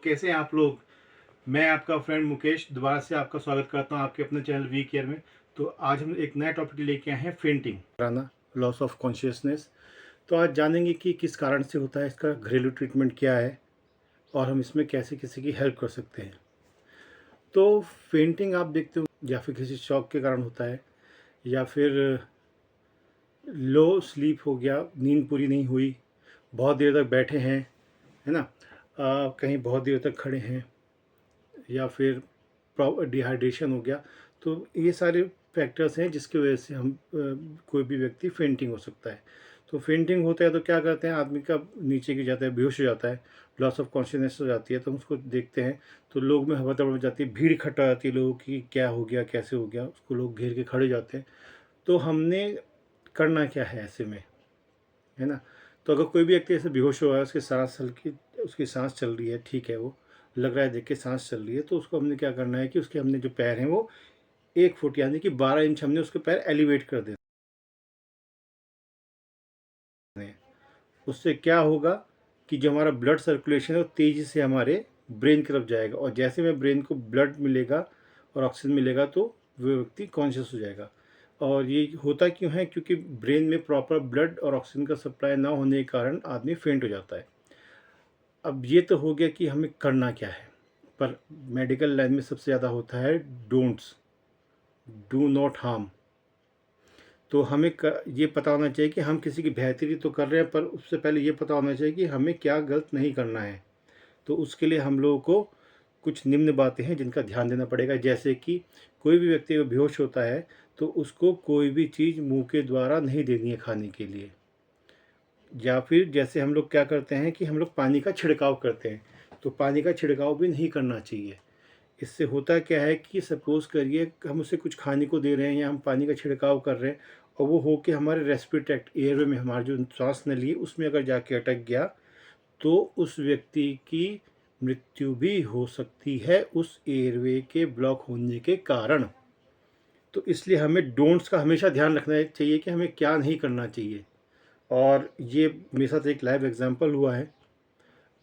कैसे हैं आप लोग। मैं आपका फ्रेंड मुकेश दोबारा से आपका स्वागत करता हूं आपके अपने चैनल वी केयर में। तो आज हम एक नया टॉपिक लेके आए हैं, फेंटिंग कराना, लॉस ऑफ कॉन्शियसनेस। तो आज जानेंगे कि किस कारण से होता है, इसका घरेलू ट्रीटमेंट क्या है और हम इसमें कैसे किसी की हेल्प कर सकते हैं। तो फेंटिंग आप देखते हो या फिर किसी शौक के कारण होता है, या फिर लो स्लीप हो गया, नींद पूरी नहीं हुई, बहुत देर तक बैठे हैं, है ना, कहीं बहुत देर तक खड़े हैं, या फिर डिहाइड्रेशन हो गया। तो ये सारे फैक्टर्स हैं जिसकी वजह से हम कोई भी व्यक्ति फेंटिंग हो सकता है। तो फेंटिंग होता है तो क्या करते हैं, आदमी का नीचे गिर जाता है, बेहोश हो जाता है, लॉस ऑफ कॉन्शियसनेस हो जाती है। तो हम उसको देखते हैं तो लोग में हवा बढ़ जाती है, भीड़ इकट्ठा हो जाती है लोगों की, क्या हो गया, कैसे हो गया, उसको लोग घेर के खड़े जाते हैं। तो हमने करना क्या है ऐसे में, है ना। तो अगर कोई भी व्यक्ति ऐसे बेहोश हुआ है, उसके सांस हल्की, उसकी सांस चल रही है, ठीक है, वो लग रहा है देख के सांस चल रही है, तो उसको हमने क्या करना है कि उसके हमने जो पैर हैं वो 1 फुट यानी कि 12 इंच हमने उसके पैर एलिवेट कर देने हैं। उससे क्या होगा कि जो हमारा ब्लड सर्कुलेशन है वो तेज़ी से हमारे ब्रेन की तरफ जाएगा, और जैसे में ब्रेन को ब्लड मिलेगा और ऑक्सीजन मिलेगा तो वो व्यक्ति कॉन्शियस हो जाएगा। और ये होता क्यों है, क्योंकि ब्रेन में प्रॉपर ब्लड और ऑक्सीजन का सप्लाई ना होने के कारण आदमी फेंट हो जाता है। अब ये तो हो गया कि हमें करना क्या है, पर मेडिकल लाइन में सबसे ज़्यादा होता है डोंट्स, डू नॉट हार्म। तो हमें ये पता होना चाहिए कि हम किसी की बेहतरी तो कर रहे हैं, पर उससे पहले ये पता होना चाहिए कि हमें क्या गलत नहीं करना है। तो उसके लिए हम लोगों को कुछ निम्न बातें हैं जिनका ध्यान देना पड़ेगा। जैसे कि कोई भी व्यक्ति बेहोश होता है तो उसको कोई भी चीज़ मुंह के द्वारा नहीं देनी है खाने के लिए, या फिर जैसे हम लोग क्या करते हैं कि हम लोग पानी का छिड़काव करते हैं, तो पानी का छिड़काव भी नहीं करना चाहिए। इससे होता क्या है कि सपोज़ करिए हम उसे कुछ खाने को दे रहे हैं या हम पानी का छिड़काव कर रहे हैं, और वो होके हमारे रेस्पिरेटरी ट्रैक्ट, एयरवे में, हमारी जो सांस नली है उसमें अगर जाके अटक गया, तो उस व्यक्ति की मृत्यु भी हो सकती है उस एयरवे के ब्लॉक होने के कारण। तो इसलिए हमें डोंट्स का हमेशा ध्यान रखना चाहिए कि हमें क्या नहीं करना चाहिए। और ये मेरे साथ एक लाइव एग्जांपल हुआ है।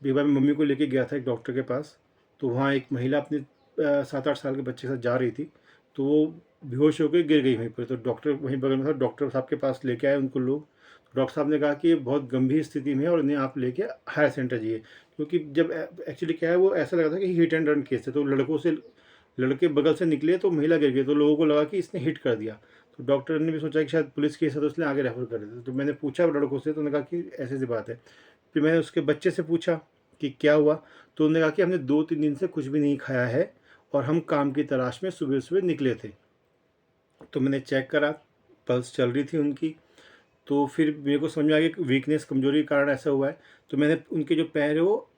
एक बार मैं मम्मी को लेके गया था एक डॉक्टर के पास, तो वहाँ एक महिला अपने 7-8 साल के बच्चे के साथ जा रही थी, तो वो बेहोश होकर गिर गई वहीं पर। तो डॉक्टर वहीं बगल में था, डॉक्टर साहब के पास लेके आए उनको लोग। डॉक्टर साहब ने कहा कि ये बहुत गंभीर स्थिति में है और इन्हें आप लेके हायर सेंटर जाइए, क्योंकि जब एक्चुअली क्या है, वो ऐसा लगा था कि हिट एंड रन केस है। तो लड़के बगल से निकले तो महिला गिर गई, तो लोगों को लगा कि इसने हिट कर दिया। तो डॉक्टर ने भी सोचा कि शायद पुलिस केस है, तो इसलिए आगे रेफर कर देते। तो मैंने पूछा लड़कों से, तो उन्होंने कहा कि ऐसी ऐसी बात है। फिर मैंने उसके बच्चे से पूछा कि क्या हुआ, तो उन्होंने कहा कि हमने 2-3 दिन से कुछ भी नहीं खाया है और हम काम की तलाश में सुबह सुबह निकले थे। तो मैंने चेक करा, पल्स चल रही थी उनकी। तो फिर मेरे को समझ में आ गया कि वीकनेस, कमजोरी के कारण ऐसा हुआ है। तो मैंने उनके जो पैर है वो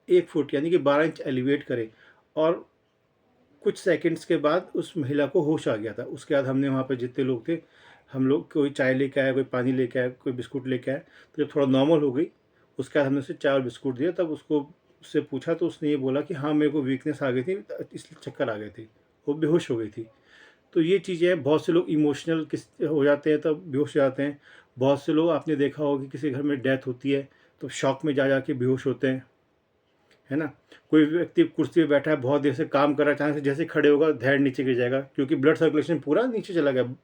1 फुट यानी कि 12 इंच एलिवेट करे, और कुछ सेकंड्स के बाद उस महिला को होश आ गया था। उसके बाद हमने वहाँ पर जितने लोग थे, हम लोग, कोई चाय लेके आया, कोई पानी लेके आया, कोई बिस्कुट लेके आया। तो जब थोड़ा नॉर्मल हो गई, उसके बाद हमने उसे चाय और बिस्कुट दिया। तब उसको उससे पूछा तो उसने ये बोला कि हाँ, मेरे को वीकनेस आ गई थी, इसलिए चक्कर आ गए थे, वो बेहोश हो गई थी। तो ये चीज़ें, बहुत से लोग इमोशनल किस हो जाते हैं तब बेहोश हो जाते हैं। बहुत से लोग, आपने देखा होगा कि किसी घर में डेथ होती है तो शॉक में जा के बेहोश होते हैं, है ना। कोई व्यक्ति कुर्सी पे बैठा है, बहुत देर से काम कर रहा है, अचानक से जैसे खड़े होगा धैर्य नीचे गिर जाएगा, क्योंकि ब्लड सर्कुलेशन पूरा नीचे चला गया।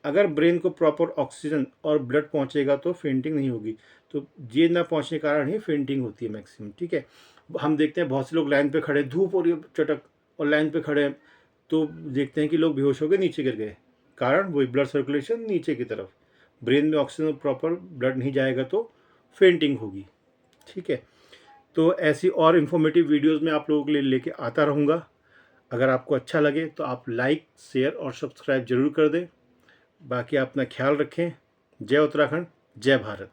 अगर ब्रेन को प्रॉपर ऑक्सीजन और ब्लड पहुंचेगा तो फेंटिंग नहीं होगी। तो ये ना पहुंचने के कारण ही फेंटिंग होती है मैक्सिमम, ठीक है। हम देखते हैं बहुत से लोग लाइन पे खड़े, धूप हो रही है चटक, और लाइन पे खड़े हैं, तो देखते हैं कि लोग बेहोश होकर नीचे गिर गए। कारण वही ब्लड सर्कुलेशन नीचे की तरफ, ब्रेन में ऑक्सीजन और प्रॉपर ब्लड नहीं जाएगा तो फेंटिंग होगी, ठीक है। तो ऐसी और इन्फॉर्मेटिव वीडियोस मैं आप लोगों के लिए लेके आता रहूँगा। अगर आपको अच्छा लगे तो आप लाइक, शेयर और सब्सक्राइब ज़रूर कर दें। बाकी आप अपना ख्याल रखें। जय उत्तराखंड, जय भारत।